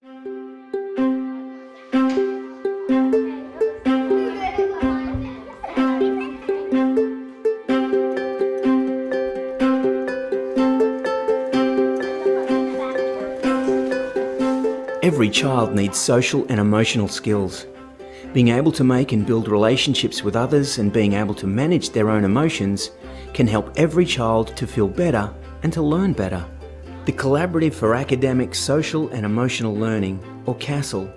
Every child needs social and emotional skills. Being able to make and build relationships with others and being able to manage their own emotions can help every child to feel better and to learn better. The Collaborative for Academic, Social and Emotional Learning, or CASEL,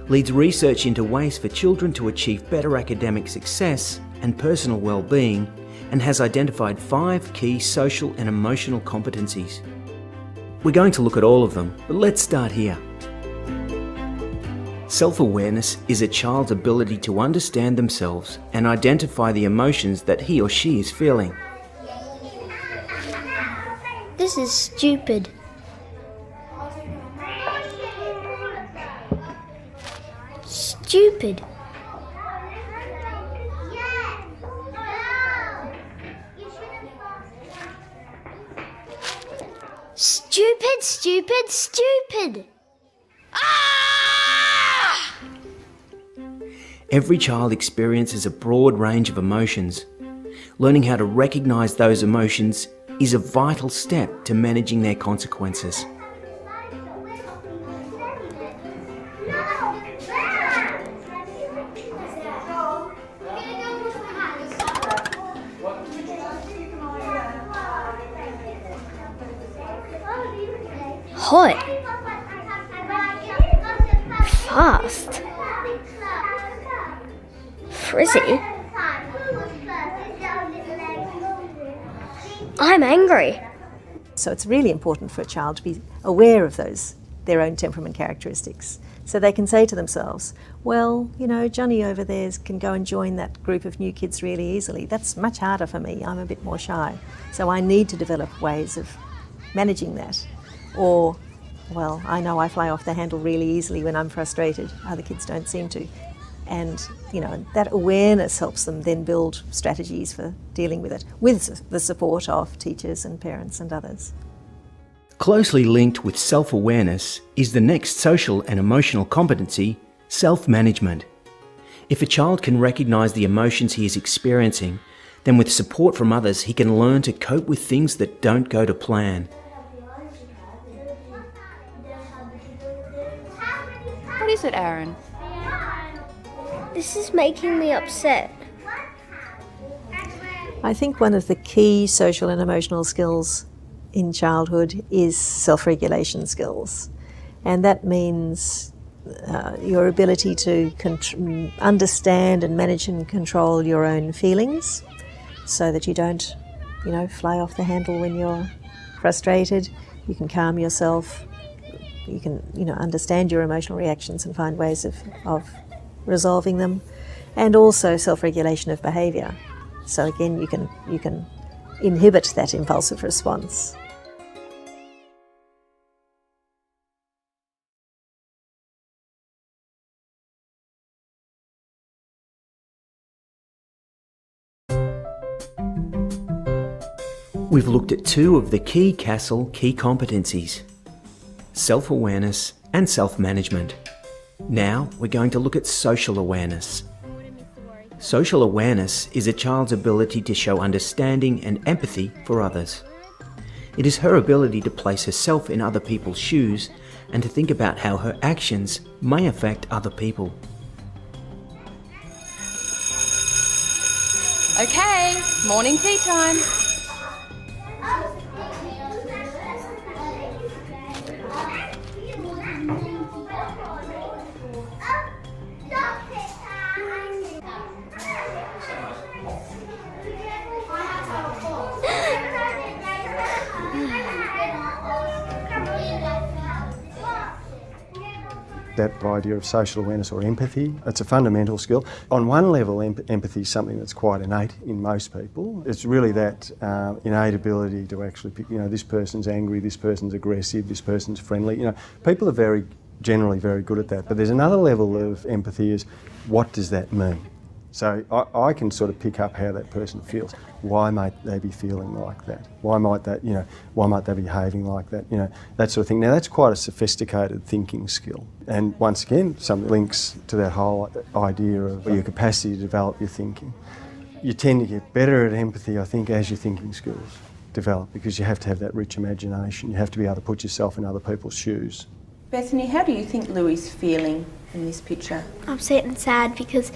leads research into ways for children to achieve better academic success and personal well-being, and has identified 5 key social and emotional competencies. We're going to look at all of them, but let's start here. Self-awareness is a child's ability to understand themselves and identify the emotions that he or she is feeling. This is stupid. Stupid. Stupid, stupid, stupid. Every child experiences a broad range of emotions. Learning how to recognise those emotions is a vital step to managing their consequences. Hot. Fast. Frizzy. I'm angry. So it's really important for a child to be aware of their own temperament characteristics. So they can say to themselves, well, you know, Johnny over there can go and join that group of new kids really easily. That's much harder for me. I'm a bit more shy. So I need to develop ways of managing that. Or, well, I know I fly off the handle really easily when I'm frustrated. Other kids don't seem to. And, you know, that awareness helps them then build strategies for dealing with it, with the support of teachers and parents and others. Closely linked with self-awareness is the next social and emotional competency, self-management. If a child can recognise the emotions he is experiencing, then with support from others he can learn to cope with things that don't go to plan. What is it, Aaron? This is making me upset. I think one of the key social and emotional skills in childhood is self-regulation skills. And that means your ability to understand and manage and control your own feelings so that you don't, you know, fly off the handle when you're frustrated. You can calm yourself. You can, you know, understand your emotional reactions and find ways of resolving them, and also self-regulation of behaviour. So again, you can inhibit that impulsive response. We've looked at 2 of the key CASEL key competencies, self-awareness and self-management. Now we're going to look at social awareness. Social awareness is a child's ability to show understanding and empathy for others. It is her ability to place herself in other people's shoes and to think about how her actions may affect other people. Okay, morning tea time. That idea of social awareness or empathy, it's a fundamental skill. On one level, empathy is something that's quite innate in most people. It's really that innate ability to actually pick, you know, this person's angry, this person's aggressive, this person's friendly. You know, people are generally very good at that. But there's another level of empathy is, what does that mean? So I can sort of pick up how that person feels. Why might they be feeling like that? Why might they be behaving like that? That sort of thing. Now that's quite a sophisticated thinking skill. And once again, some links to that whole idea of your capacity to develop your thinking. You tend to get better at empathy, I think, as your thinking skills develop, because you have to have that rich imagination. You have to be able to put yourself in other people's shoes. Bethany, how do you think Louis is feeling in this picture? Upset and sad because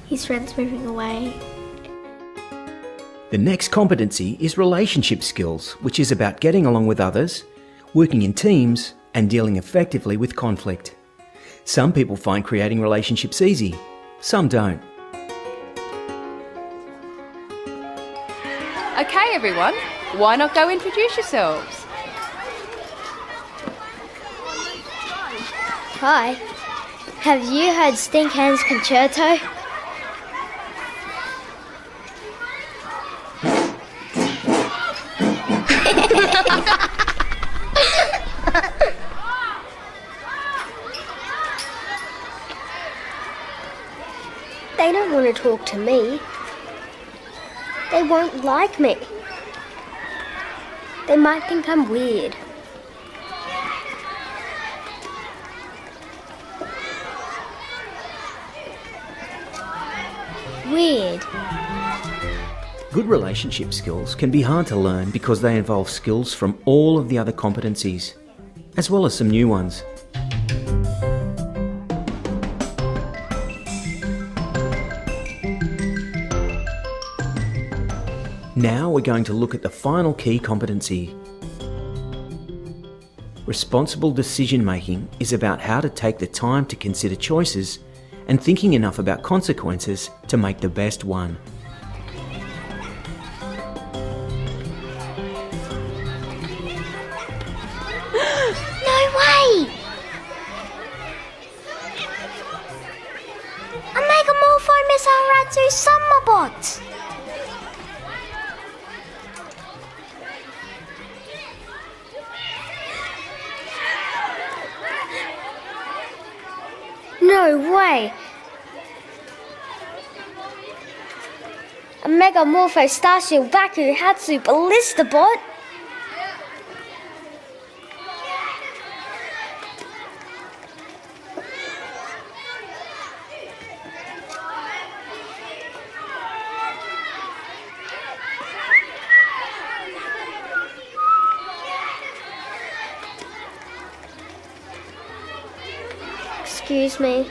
his friend's moving away. The next competency is relationship skills, which is about getting along with others, working in teams, and dealing effectively with conflict. Some people find creating relationships easy, some don't. Okay, everyone, why not go introduce yourselves? Hi. Have you heard Stinkhand's Concerto? They don't want to talk to me. They won't like me. They might think I'm weird. Weird. Good relationship skills can be hard to learn because they involve skills from all of the other competencies, as well as some new ones. Now we're going to look at the final key competency. Responsible decision making is about how to take the time to consider choices and thinking enough about consequences to make the best one. No way! A Megamorpho Missile Ratsu Summerbot! No way! A Megamorpho Starshield Baku Hatsu Ballista Bot? Excuse me.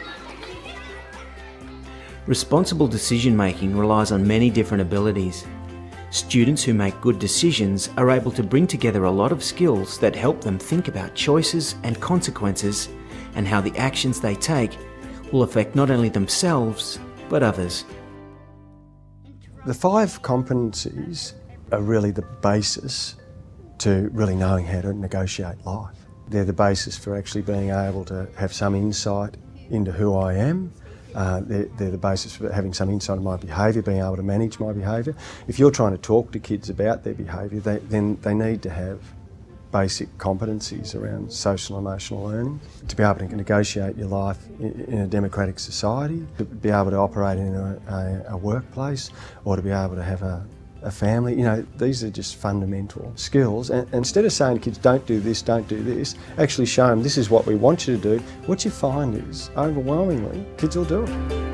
Responsible decision making relies on many different abilities. Students who make good decisions are able to bring together a lot of skills that help them think about choices and consequences and how the actions they take will affect not only themselves but others. The 5 competencies are really the basis to really knowing how to negotiate life. They're the basis for actually being able to have some insight into who I am. They're the basis for having some insight in my behaviour, being able to manage my behaviour. If you're trying to talk to kids about their behaviour, then they need to have basic competencies around social and emotional learning, to be able to negotiate your life in a democratic society, to be able to operate in a workplace, or to be able to have a family. These are just fundamental skills. And instead of saying to kids, don't do this, actually show them this is what we want you to do. What you find is, overwhelmingly, kids will do it.